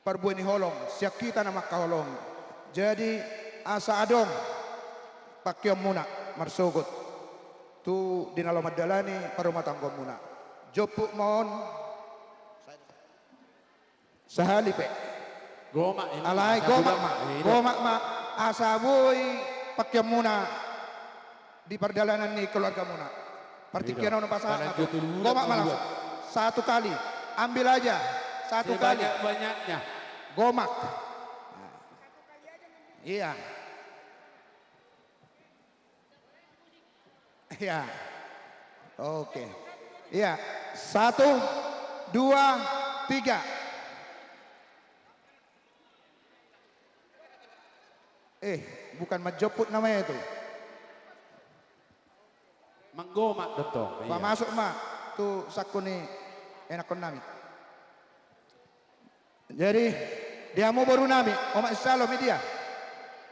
perbueni holong siak kita nama kaholong jadi asa adong pakyom muna marsugot tu dinalomad dalani parumatanggo muna jopuk mon sahalipe Gomak ini. alay gomak ma asa boy pakyom muna di perjalanan ni keluarga muna partikian ono pasangan gomak malam satu kali ambil aja satu kali banyaknya gomak iya iya oke iya 1 2 3 bukan majoput namanya itu menggomak dotong Pak masuk mak tuh sakuni enak nami jadi dia mau baru nami omak salam dia